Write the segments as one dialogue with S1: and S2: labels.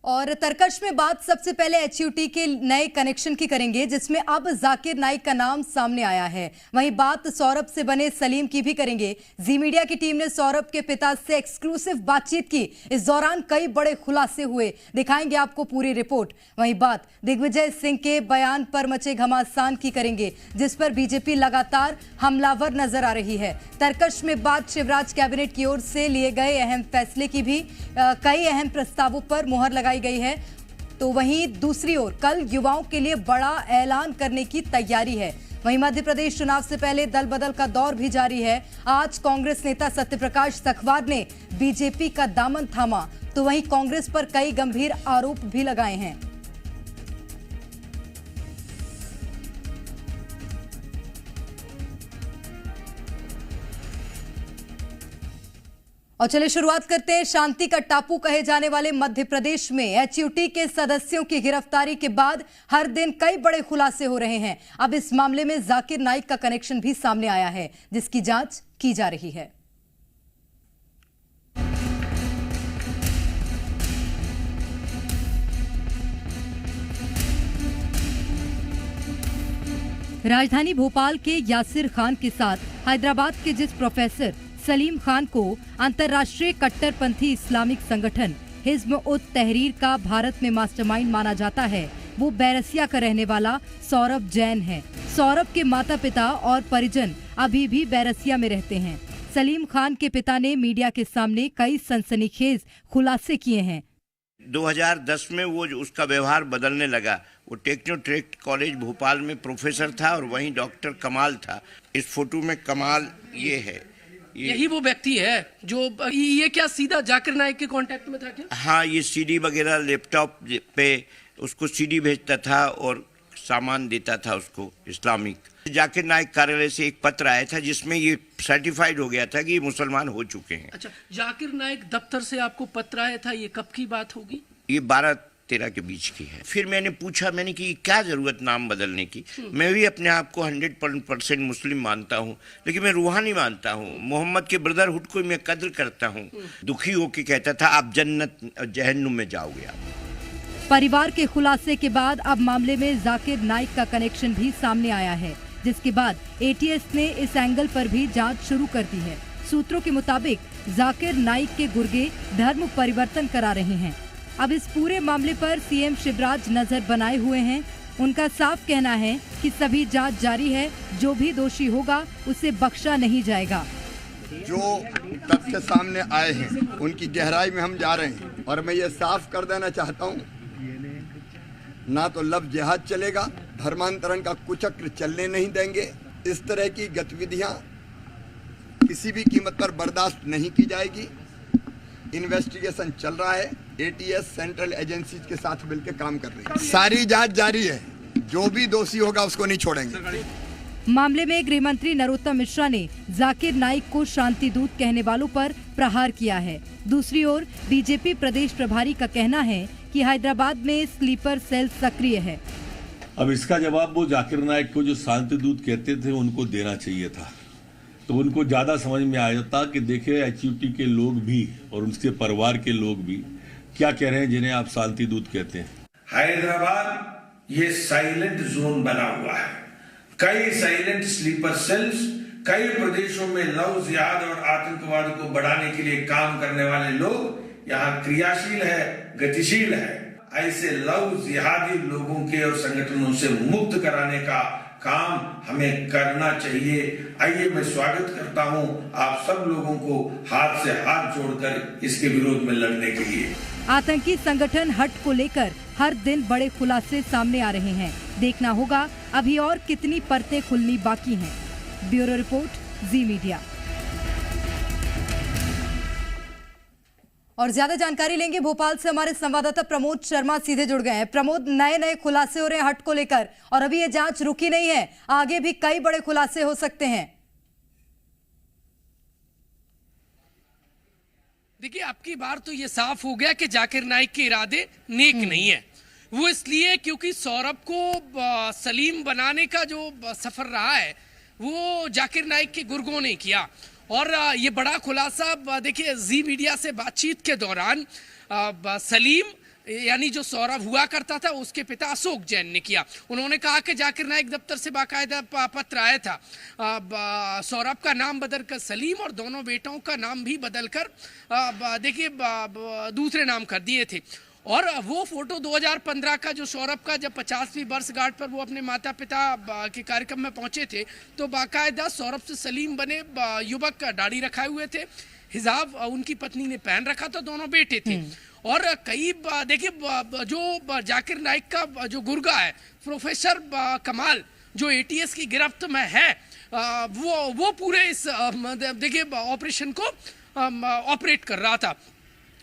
S1: और तरकश में बात सबसे पहले एचयूटी के नए कनेक्शन की करेंगे, जिसमें अब जाकिर नाइक का नाम सामने आया है। वहीं बात सौरभ से बने सलीम की भी करेंगे। जी मीडिया की टीम ने सौरभ के पिता से एक्सक्लूसिव बातचीत की। इस दौरान कई बड़े खुलासे हुए, दिखाएंगे आपको पूरी रिपोर्ट। वहीं बात दिग्विजय सिंह के बयान पर मचे घमासान की करेंगे, जिस पर बीजेपी लगातार हमलावर नजर आ रही है। तरकश में बात शिवराज कैबिनेट की ओर से लिए गए अहम फैसले की भी, कई अहम प्रस्तावों पर मुहर लगाई गई है। तो वहीं दूसरी ओर कल युवाओं के लिए बड़ा ऐलान करने की तैयारी है। वहीं मध्य प्रदेश चुनाव से पहले दल बदल का दौर भी जारी है। आज कांग्रेस नेता सत्यप्रकाश सखवार ने बीजेपी का दामन थामा, तो वहीं कांग्रेस पर कई गंभीर आरोप भी लगाए हैं। और चलिए शुरुआत करते हैं। शांति का टापू कहे जाने वाले मध्य प्रदेश में एचयूटी के सदस्यों की गिरफ्तारी के बाद हर दिन कई बड़े खुलासे हो रहे हैं। अब इस मामले में जाकिर नाइक का कनेक्शन भी सामने आया है, जिसकी जांच की जा रही है। राजधानी भोपाल के यासिर खान के साथ हैदराबाद के जिस प्रोफेसर सलीम खान को अंतर्राष्ट्रीय कट्टरपंथी इस्लामिक संगठन हिज्ब उत तहरीर का भारत में मास्टरमाइंड माना जाता है, वो बैरसिया का रहने वाला सौरभ जैन है। सौरभ के माता पिता और परिजन अभी भी बैरसिया में रहते हैं। सलीम खान के पिता ने मीडिया के सामने कई सनसनीखेज खुलासे किए हैं।
S2: 2010 में वो उसका व्यवहार बदलने लगा। वो टेक्नोट्रेक्ट कॉलेज भोपाल में प्रोफेसर था और वहीं डॉक्टर कमाल था। इस फोटो में कमाल ये है,
S3: यही वो व्यक्ति है जो ये क्या सीधा जाकिर नाइक के कांटेक्ट में था क्या?
S2: हाँ, ये सीडी वगैरह लैपटॉप पे उसको सीडी भेजता था और सामान देता था उसको इस्लामिक। जाकिर नाइक कार्यालय से एक पत्र आया था जिसमें ये सर्टिफाइड हो गया था कि ये मुसलमान हो चुके हैं।
S3: अच्छा, जाकिर नाइक दफ्तर से आपको पत्र आया था, ये कब की बात होगी?
S2: ये 12-13 के बीच की है। फिर मैंने पूछा, मैंने कि क्या जरूरत नाम बदलने की। मैं भी अपने आप को 100% मुस्लिम मानता हूँ, लेकिन मैं रूहानी मानता हूँ। मोहम्मद के ब्रदरहुड को मैं कद्र करता हूँ। दुखी होकर कहता था आप जन्नत जहन्नुम में जाओगे आप।
S1: परिवार के खुलासे के बाद अब मामले में जाकिर नाइक का कनेक्शन भी सामने आया है, जिसके बाद एटीएस ने इस एंगल पर भी जांच शुरू कर दी है। सूत्रों के मुताबिक जाकिर नाइक के गुर्गे धर्म परिवर्तन करा रहे हैं। अब इस पूरे मामले पर सीएम शिवराज नजर बनाए हुए हैं। उनका साफ कहना है कि सभी जांच जारी है, जो भी दोषी होगा उसे बख्शा नहीं जाएगा।
S4: जो तथ्य सामने आए हैं उनकी गहराई में हम जा रहे हैं और मैं ये साफ कर देना चाहता हूँ, ना तो लफ्ज़ जिहाद चलेगा, धर्मांतरण का कुचक्र चलने नहीं देंगे। इस तरह की गतिविधियां किसी भी कीमत पर बर्दाश्त नहीं की जाएगी। इन्वेस्टिगेशन चल रहा है, एटीएस सेंट्रल एजेंसीज के साथ मिलकर काम कर रही है। सारी जांच जारी है, जो भी दोषी होगा उसको नहीं छोड़ेंगे।
S1: मामले में गृह मंत्री नरोत्तम मिश्रा ने जाकिर नाइक को शांति दूत कहने वालों पर प्रहार किया है। दूसरी ओर बीजेपी प्रदेश प्रभारी का कहना है कि हैदराबाद में स्लीपर सेल सक्रिय है।
S5: अब इसका जवाब वो जाकिर नाइक को जो शांति दूत कहते थे उनको देना चाहिए था, तो उनको ज्यादा समझ में आया था कि देखिए एचयूटी के लोग भी और उनके परिवार के लोग भी क्या कह रहे हैं जिन्हें आप शांति दूत कहते हैं।
S6: हैदराबाद ये साइलेंट जोन बना हुआ है। कई साइलेंट स्लीपर सेल्स कई प्रदेशों में लव जिहाद और आतंकवाद को बढ़ाने के लिए काम करने वाले लोग यहाँ क्रियाशील है, गतिशील है। ऐसे लव जिहादी लोगों के और संगठनों से मुक्त कराने का काम हमें करना चाहिए। आइए, मैं स्वागत करता हूं आप सब लोगों को हाथ से हाथ जोड़कर इसके विरोध में लड़ने के लिए।
S1: आतंकी संगठन हट को लेकर हर दिन बड़े खुलासे सामने आ रहे हैं। देखना होगा अभी और कितनी परतें खुलनी बाकी हैं। ब्यूरो रिपोर्ट, जी मीडिया। और ज्यादा जानकारी लेंगे भोपाल से हमारे संवाददाता प्रमोद शर्मा सीधे जुड़ गए हैं। प्रमोद, नए खुलासे हो रहे हैं हट को लेकर और अभी ये जांच रुकी नहीं है, आगे भी कई बड़े खुलासे हो सकते हैं।
S3: देखिए, आपकी बार तो ये साफ हो गया कि जाकिर नाइक के इरादे नेक नहीं है। वो इसलिए क्योंकि सौरभ को सलीम बनाने का जो सफर रहा है वो जाकिर नाइक के गुर्गों ने किया। और ये बड़ा खुलासा देखिए, जी मीडिया से बातचीत के दौरान सलीम यानी जो सौरभ हुआ करता था उसके पिता अशोक जैन ने किया। उन्होंने कहा कि जाकिर नाइक दफ्तर से बाकायदा पत्र आया था, सौरभ का नाम बदलकर सलीम और दोनों बेटों का नाम भी बदलकर देखिए दूसरे नाम कर दिए थे। और वो फोटो 2015 का जो सौरभ का जब 50वीं वर्षगांठ पर वो अपने माता पिता के कार्यक्रम में पहुंचे थे तो बाकायदा सौरभ से सलीम बने युवक दाढ़ी रखाए हुए थे, हिजाब उनकी पत्नी ने पहन रखा था, दोनों बेटे थे। और कई देखिए जो जाकिर नाइक का जो गुर्गा है प्रोफेसर कमाल जो एटीएस की गिरफ्त में है, वो पूरे इस देखिए ऑपरेशन को ऑपरेट कर रहा था।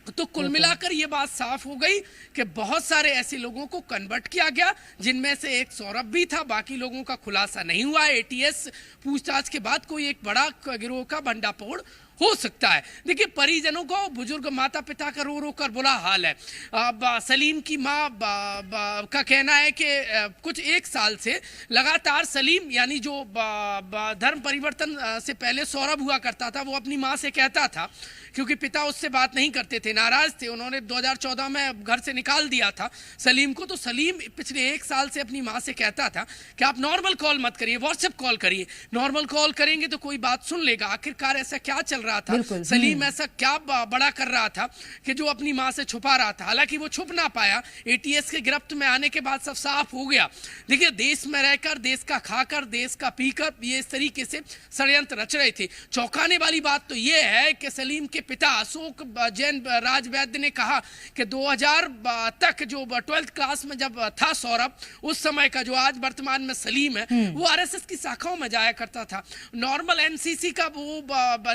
S3: तो कुल मिलाकर ये बात साफ हो गई कि बहुत सारे ऐसे लोगों को कन्वर्ट किया गया, जिनमें से एक सौरभ भी था। बाकी लोगों का खुलासा नहीं हुआ। एटीएस पूछताछ के बाद कोई एक बड़ा गिरोह का भंडाफोड़ हो सकता है। देखिए परिजनों को, बुजुर्ग माता पिता का रो रो कर बुरा हाल है। सलीम की माँ का कहना है कि कुछ 1 साल से लगातार सलीम यानी जो धर्म परिवर्तन से पहले सौरभ हुआ करता था वो अपनी माँ से कहता था, क्योंकि पिता उससे बात नहीं करते थे, नाराज थे, उन्होंने 2014 में घर से निकाल दिया था सलीम को। तो सलीम पिछले 1 साल से अपनी माँ से कहता था कि आप नॉर्मल कॉल मत करिए, व्हाट्सएप कॉल करिए, नॉर्मल कॉल करेंगे तो कोई बात सुन लेगा। आखिरकार ऐसा क्या चल रहा था, सलीम ऐसा क्या बड़ा कर रहा था कि जो अपनी माँ से छुपा रहा था। हालांकि वो छुप ना पाया, एटीएस के गिरफ्त में आने के बाद सब साफ हो गया। देखिए देश में रहकर, देश का खाकर, देश का पीकर ये इस तरीके से षड्यंत्र रच रहे थे। चौंकाने वाली बात तो ये है कि सलीम के पिता अशोक जैन राज वैद्य ने कहा कि 2000 तक जो 12th क्लास में जब था सौरभ, उस समय का जो आज वर्तमान में सलीम है वो आरएसएस की शाखाओं में जाया करता था। नॉर्मल एनसीसी का वो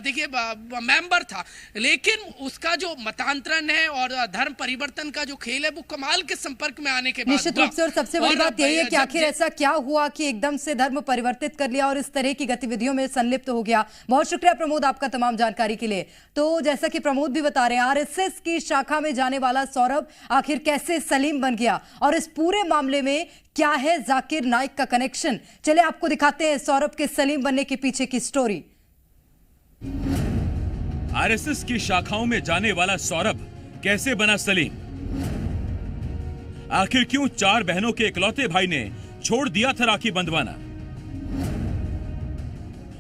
S3: देखिए मेंबर था, लेकिन उसका जो मतांतरण है और धर्म परिवर्तन का जो खेल है वो कमाल के संपर्क में आने के बाद
S1: निश्चित रूप से। और सबसे बड़ी बात यही है कि आखिर ऐसा क्या हुआ कि एकदम से धर्म परिवर्तित कर लिया और इस तरह की गतिविधियों में संलिप्त हो गया। बहुत शुक्रिया प्रमोद आपका तमाम जानकारी के लिए। तो जैसा कि प्रमोद भी बता रहे हैं, आरएसएस की शाखा में जाने वाला सौरभ आखिर कैसे सलीम बन गया और इस पूरे मामले में क्या है जाकिर नाइक का कनेक्शन। चले आपको दिखाते हैं सौरभ के सलीम बनने के पीछे की स्टोरी।
S7: आरएसएस की शाखाओं में जाने वाला सौरभ कैसे बना सलीम? आखिर क्यों 4 बहनों के इकलौते भाई ने छोड़ दिया था राखी बंधवाना?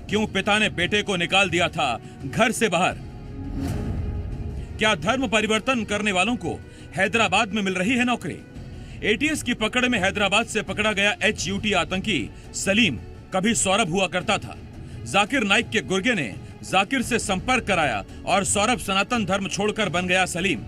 S7: क्यों पिता ने बेटे को निकाल दिया था घर से बाहर? क्या धर्म परिवर्तन करने वालों को हैदराबाद में मिल रही है नौकरी? एटीएस की पकड़ में हैदराबाद से पकड़ा गया HUT आतंकी सलीम कभी सौरभ हुआ करता था। जाकिर नाइक के गुर्गे ने जाकिर से संपर्क कराया और सौरभ सनातन धर्म छोड़कर बन गया सलीम।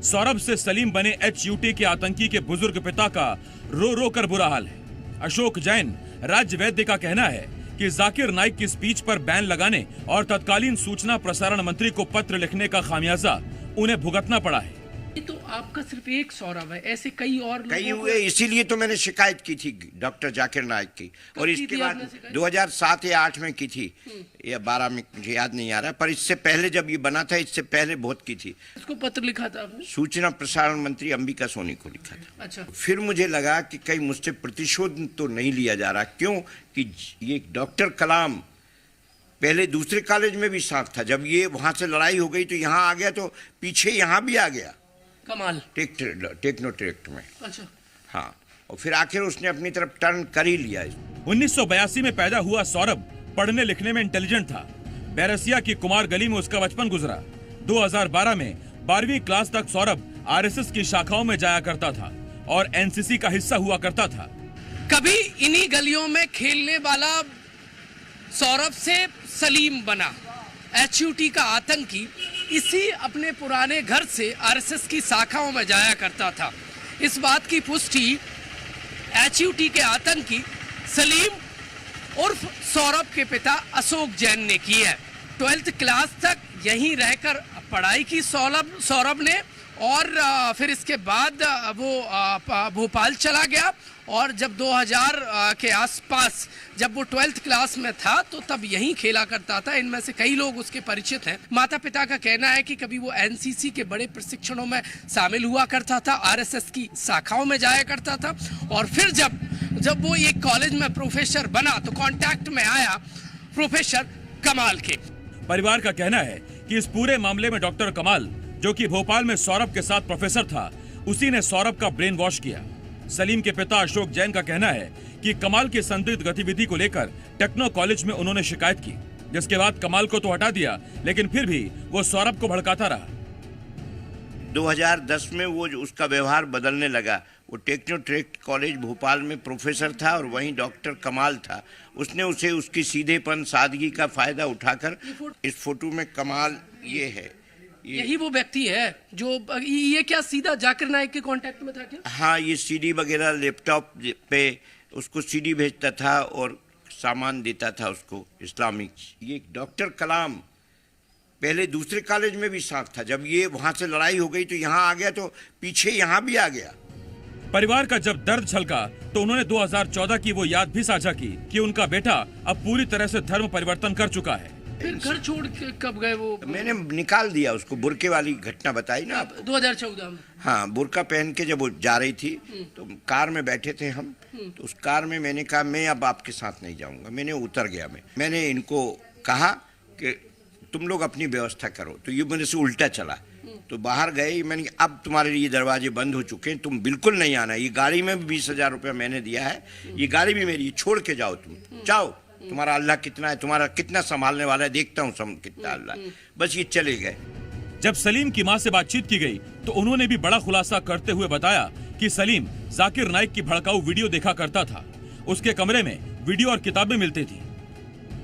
S7: सौरभ से सलीम बने HUT के आतंकी के बुजुर्ग पिता का रो रो कर बुरा हाल है। अशोक जैन राज्य वैद्य का कहना है कि जाकिर नाइक की स्पीच पर बैन लगाने और तत्कालीन सूचना प्रसारण मंत्री को पत्र लिखने का खामियाजा उन्हें भुगतना पड़ा है।
S3: तो आपका सिर्फ एक सौरभ है, ऐसे कई और
S2: कई हुए, इसीलिए तो मैंने शिकायत की थी डॉक्टर जाकिर नाइक की। और इसके बाद 2007 या 8 में की थी या 12 में, मुझे याद नहीं आ रहा, पर इससे पहले जब ये बना था इससे पहले बहुत की थी।
S3: इसको पत्र लिखा था आपने?
S2: सूचना प्रसारण मंत्री अंबिका सोनी को लिखा था।
S3: अच्छा।
S2: फिर मुझे लगा कि कहीं मुझसे प्रतिशोध तो नहीं लिया जा रहा, क्यों कि ये डॉक्टर कलाम पहले दूसरे कॉलेज में भी साथ था। जब ये वहां से लड़ाई हो गई तो यहाँ आ गया, तो पीछे यहाँ भी आ गया
S3: कमाल
S2: टेक्नोट्रेक्ट में।
S3: अच्छा।
S2: हाँ, और फिर आखिर उसने अपनी तरफ टर्न कर ही लिया।
S7: 1982 में पैदा हुआ सौरभ पढ़ने लिखने में इंटेलिजेंट था। बैरसिया की कुमार गली में उसका बचपन गुजरा। 2012 में 12वीं क्लास तक सौरभ आरएसएस की शाखाओं में जाया करता था और एनसीसी का हिस्सा हुआ करता था।
S3: कभी इन्हीं गलियों में खेलने वाला सौरभ से सलीम बना। HUT का आतंकी इसी अपने पुराने घर से आरएसएस की शाखाओं में जाया करता था। इस बात की पुष्टि HUT के आतंकी सलीम उर्फ सौरभ के पिता अशोक जैन ने की है। 12th क्लास तक यहीं रहकर पढ़ाई की सौरभ ने और फिर इसके बाद वो भोपाल चला गया और जब 2000 के आसपास जब वो 12th क्लास में था तो तब यहीं खेला करता था। इनमें से कई लोग उसके परिचित हैं। माता पिता का कहना है कि कभी वो एनसीसी के बड़े प्रशिक्षणों में शामिल हुआ करता था, आरएसएस की शाखाओं में जाया करता था और फिर जब वो एक कॉलेज में प्रोफेसर बना तो कांटेक्ट में आया प्रोफेसर कमाल के।
S7: परिवार का कहना है कि इस पूरे मामले में डॉक्टर कमाल, जो कि भोपाल में सौरभ के साथ प्रोफेसर था, उसी ने सौरभ का ब्रेन वॉश किया। सलीम के पिता अशोक जैन का कहना है कि कमाल की संदिग्ध गतिविधि को लेकर टेक्नो कॉलेज में उन्होंने शिकायत की, जिसके बाद कमाल को तो हटा दिया, लेकिन फिर भी वो सौरभ को भड़काता रहा।
S2: 2010 में वो उसका व्यवहार बदलने लगा। वो टेक्नो ट्रेक कॉलेज भोपाल में प्रोफेसर था और वहीं डॉक्टर कमाल था। उसने उसे उसकी सीधेपन, सादगी का फायदा उठाकर, इस फोटो में कमाल ये है,
S3: यही वो व्यक्ति है जो ये क्या सीधा जाकिर नाइक के कांटेक्ट में था क्या?
S2: हाँ, ये सीडी वगैरह लैपटॉप पे उसको सीडी भेजता था और सामान देता था उसको इस्लामिक। ये डॉक्टर कलाम पहले दूसरे कॉलेज में भी साथ था। जब ये वहां से लड़ाई हो गई तो यहाँ आ गया, तो पीछे यहाँ भी आ गया।
S7: परिवार का जब दर्द छलका तो उन्होंने 2014 की वो याद भी साझा की कि उनका बेटा अब पूरी तरह से धर्म परिवर्तन कर चुका है।
S3: फिर घर छोड़ के कब गए वो?
S2: मैंने निकाल दिया उसको। बुरके वाली घटना बताई ना आपको।
S3: 2014 में।
S2: हाँ, बुरका पहन के जब वो जा रही थी तो कार में बैठे थे हम, तो उस कार में मैंने कहा मैं अब आपके साथ नहीं जाऊंगा। मैंने उतर गया। मैंने इनको कहा कि तुम लोग अपनी व्यवस्था करो, तो ये मेरे से उल्टा चला। तो बाहर गए, मैंने अब तुम्हारे लिए दरवाजे बंद हो चुके हैं, तुम बिल्कुल नहीं आना। ये गाड़ी में भी 20,000 रुपया मैंने दिया है, ये गाड़ी भी मेरी, छोड़ के जाओ, तुम जाओ, तुम्हारा अल्लाह कितना है, तुम्हारा कितना संभालने वाला है, देखता हूँ सब कितना अल्लाह। बस ये चले गए।
S7: जब सलीम की मां से बातचीत की गई तो उन्होंने भी बड़ा खुलासा करते हुए बताया कि सलीम जाकिर नाइक की भड़काऊ वीडियो देखा करता था। उसके कमरे में वीडियो और किताबें मिलती थी।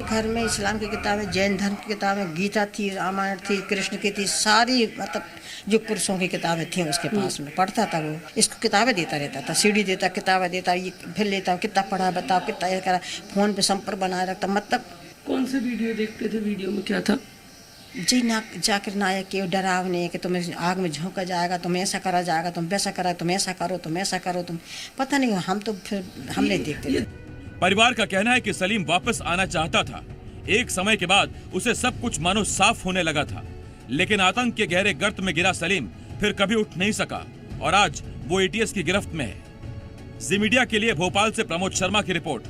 S8: घर में इस्लाम की किताबें, जैन धर्म की किताबें, गीता थी, रामायण थी, कृष्ण की थी, सारी मतलब जो पुरुषों की किताबें थी उसके पास में पढ़ता था। वो इसको किताबें देता रहता था, सीडी देता, किताबें देता, ये फिर लेता, कितना पढ़ा बताओ, कितना ये करा, फोन पे संपर्क बनाए रखता। मतलब
S3: कौन से वीडियो देखते थे? वीडियो में क्या था?
S8: जी ना, जाकिर नायक के डरावने कि तुम्हें आग में झोंका जाएगा, तुम ऐसा करा जाएगा, तुम वैसा करा, तुम ऐसा करो, तुम ऐसा करो, तुम पता नहीं। हम तो फिर हम नहीं देखते थे।
S7: परिवार का कहना है कि सलीम वापस आना चाहता था। एक समय के बाद उसे सब कुछ मानो साफ होने लगा था, लेकिन आतंक के गहरे गर्त में गिरा सलीम फिर कभी उठ नहीं सका और आज वो एटीएस की गिरफ्त में है। जी मीडिया के लिए भोपाल से प्रमोद शर्मा की रिपोर्ट।